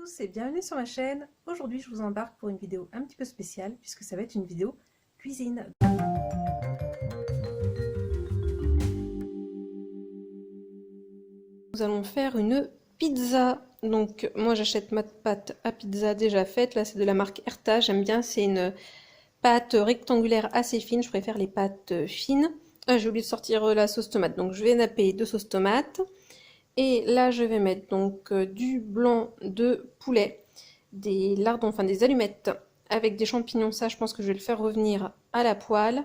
tous et bienvenue sur ma chaîne. Aujourd'hui je vous embarque pour une vidéo un petit peu spéciale puisque ça va être une vidéo cuisine. Nous allons faire une pizza. Donc moi j'achète ma pâte à pizza déjà faite. Là c'est de la marque Erta, j'aime bien, c'est une pâte rectangulaire assez fine. Je préfère les pâtes fines. J'ai oublié de sortir la sauce tomate, donc je vais napper de sauce tomate. Et là, je vais mettre donc du blanc de poulet, des lardons, enfin des allumettes avec des champignons. Ça, je pense que je vais le faire revenir à la poêle.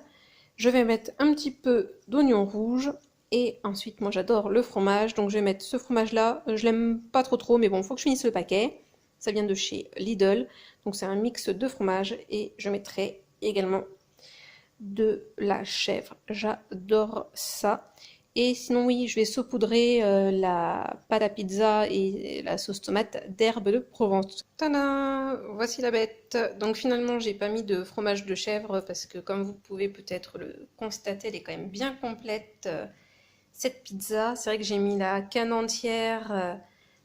Je vais mettre un petit peu d'oignon rouge. Et ensuite, moi j'adore le fromage. Donc je vais mettre ce fromage-là. Je l'aime pas trop, mais bon, il faut que je finisse le paquet. Ça vient de chez Lidl. Donc c'est un mix de fromage. Et je mettrai également de la chèvre. J'adore ça. Et sinon, oui, je vais saupoudrer la pâte à pizza et la sauce tomate d'herbe de Provence. Tadam! Voici la bête. Donc finalement, j'ai pas mis de fromage de chèvre parce que comme vous pouvez peut-être le constater, elle est quand même bien complète, cette pizza. C'est vrai que j'ai mis la canne entière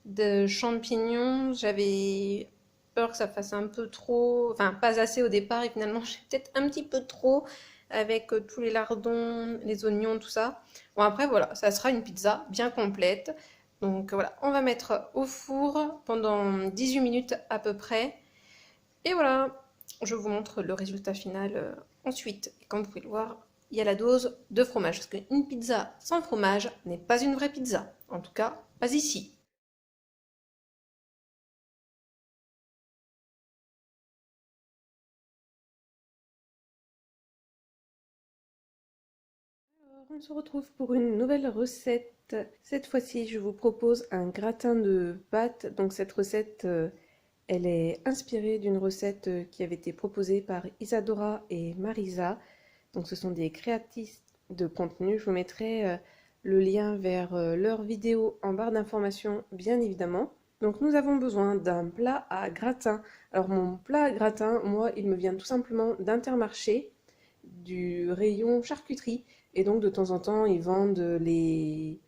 de champignons. J'avais peur que ça fasse un peu trop, enfin pas assez au départ, et finalement j'ai peut-être un petit peu trop avec tous les lardons, les oignons, tout ça. Bon, après voilà, ça sera une pizza bien complète. Donc voilà, on va mettre au four pendant 18 minutes à peu près. Et voilà, je vous montre le résultat final ensuite. Et comme vous pouvez le voir, il y a la dose de fromage. Parce qu'une pizza sans fromage n'est pas une vraie pizza. En tout cas, pas ici. Alors, on se retrouve pour une nouvelle recette. Cette fois-ci, je vous propose un gratin de pâtes. Donc cette recette, elle est inspirée d'une recette qui avait été proposée par Isadora et Marisa. Donc ce sont des créatrices de contenu. Je vous mettrai le lien vers leur vidéo en barre d'informations, bien évidemment. Donc nous avons besoin d'un plat à gratin. Alors mon plat à gratin, moi, il me vient tout simplement d'Intermarché, du rayon charcuterie. Et donc de temps en temps, ils vendent les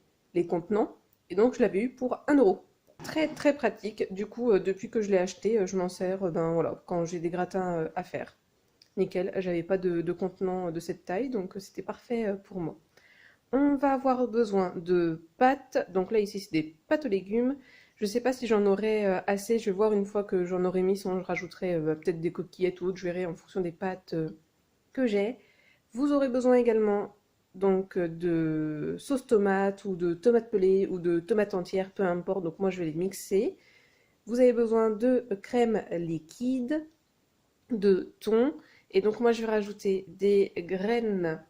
contenants. Et donc je l'avais eu pour 1 €. Très très pratique. Du coup, depuis que je l'ai acheté, je m'en sers ben, voilà, quand j'ai des gratins à faire. Nickel, j'avais pas de contenant de cette taille, donc c'était parfait pour moi. On va avoir besoin de pâtes. Donc là, ici, c'est des pâtes aux légumes. Je sais pas si j'en aurai assez. Je vais voir une fois que j'en aurai mis, sinon je rajouterai peut-être des coquillettes ou autre. Je verrai en fonction des pâtes que j'ai. Vous aurez besoin également donc de sauce tomate ou de tomate pelée ou de tomate entière, peu importe. Donc moi, je vais les mixer. Vous avez besoin de crème liquide, de thon. Et donc moi, je vais rajouter des graines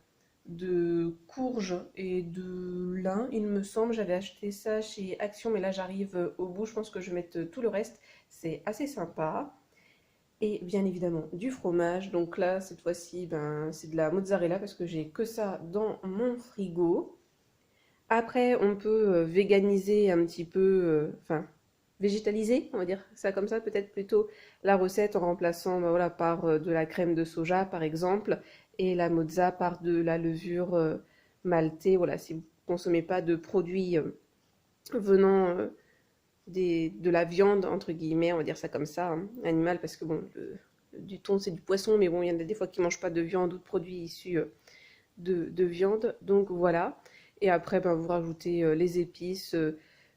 de courge et de lin, il me semble. J'avais acheté ça chez Action, mais là j'arrive au bout. Je pense que je vais mettre tout le reste. C'est assez sympa. Et bien évidemment du fromage. Donc là, cette fois-ci, ben, c'est de la mozzarella parce que j'ai que ça dans mon frigo. Après, on peut véganiser un petit peu, enfin, végétaliser, on va dire ça comme ça, peut-être plutôt la recette en remplaçant ben, voilà, par de la crème de soja par exemple, et la mozza par de la levure maltée. Voilà, si vous ne consommez pas de produits venant de la viande, entre guillemets, on va dire ça comme ça, hein, animal, parce que bon, du thon c'est du poisson, mais bon, il y en a des fois qui ne mangent pas de viande ou de produits issus de viande, donc voilà. Et après, ben, vous rajoutez les épices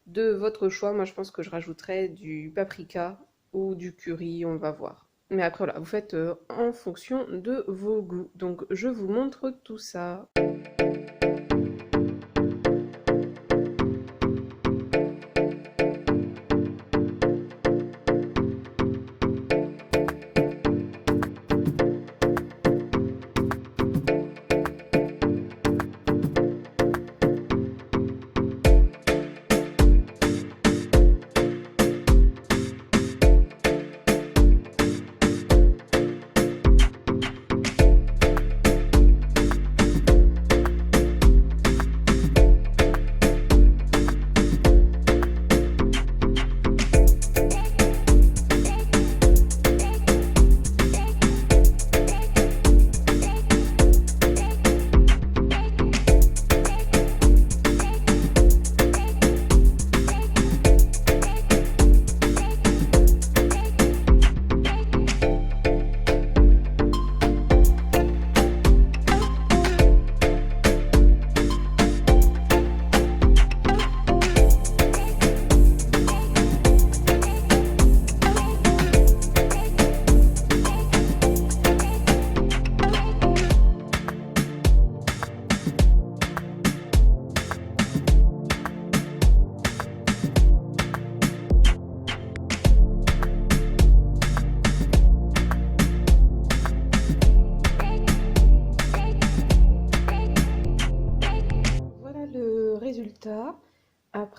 de votre choix. Moi, je pense que je rajouterai du paprika ou du curry, on va voir. Mais après, voilà, vous faites en fonction de vos goûts. Donc, je vous montre tout ça.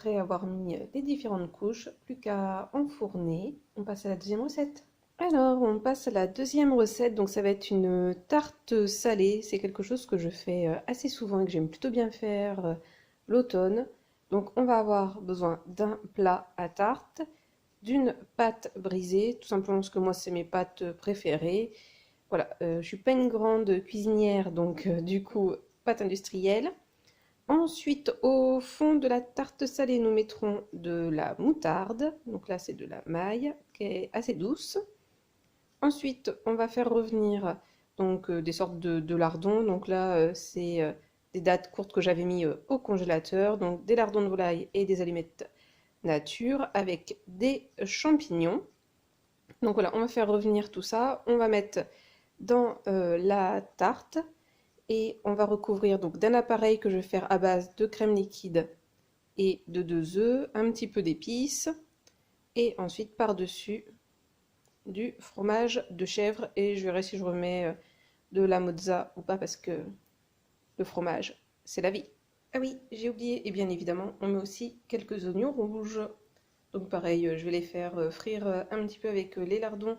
après avoir mis les différentes couches, plus qu'à enfourner. On passe à la deuxième recette. Alors, on passe à la deuxième recette, donc ça va être une tarte salée. C'est quelque chose que je fais assez souvent et que j'aime plutôt bien faire l'automne. Donc, on va avoir besoin d'un plat à tarte, d'une pâte brisée, tout simplement parce que moi, c'est mes pâtes préférées. Voilà, je suis pas une grande cuisinière, donc du coup, pâte industrielle. Ensuite, au fond de la tarte salée, nous mettrons de la moutarde. Donc là, c'est de la maille qui est assez douce. Ensuite, on va faire revenir donc des sortes de lardons. Donc là, c'est des dattes courtes que j'avais mis au congélateur. Donc des lardons de volaille et des allumettes nature avec des champignons. Donc voilà, on va faire revenir tout ça. On va mettre dans la tarte et on va recouvrir donc d'un appareil que je vais faire à base de crème liquide et de 2 œufs, un petit peu d'épices et ensuite par-dessus du fromage de chèvre et je verrai si je remets de la mozza ou pas parce que le fromage, c'est la vie. Ah oui, j'ai oublié, et bien évidemment, on met aussi quelques oignons rouges. Donc pareil, je vais les faire frire un petit peu avec les lardons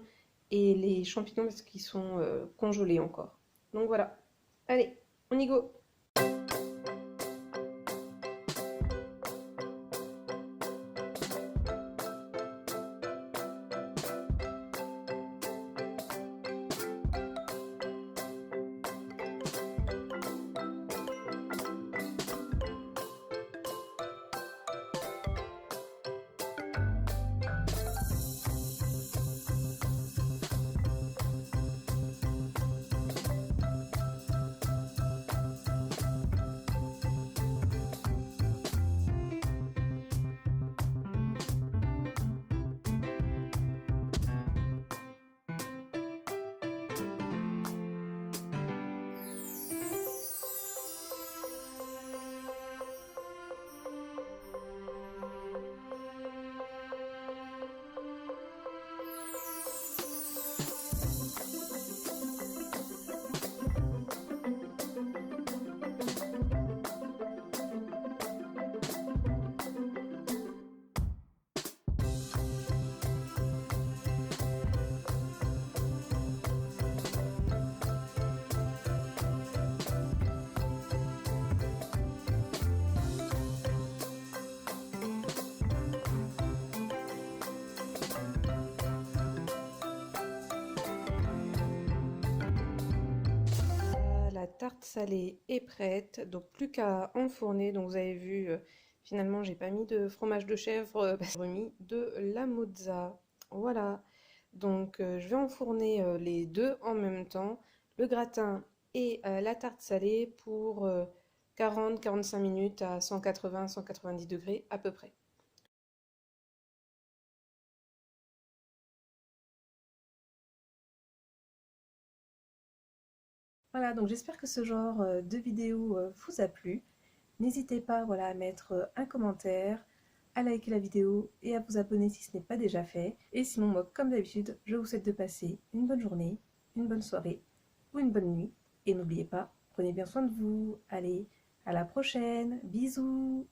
et les champignons parce qu'ils sont congelés encore. Donc voilà. Allez, on y go! La tarte salée est prête, donc plus qu'à enfourner. Donc vous avez vu, finalement j'ai pas mis de fromage de chèvre, parce que j'ai remis de la mozza. Voilà, donc je vais enfourner les deux en même temps, le gratin et la tarte salée pour 40-45 minutes à 180-190 degrés à peu près. Voilà, donc j'espère que ce genre de vidéo vous a plu. N'hésitez pas voilà, à mettre un commentaire, à liker la vidéo et à vous abonner si ce n'est pas déjà fait. Et sinon, moi, comme d'habitude, je vous souhaite de passer une bonne journée, une bonne soirée ou une bonne nuit. Et n'oubliez pas, prenez bien soin de vous. Allez, à la prochaine. Bisous!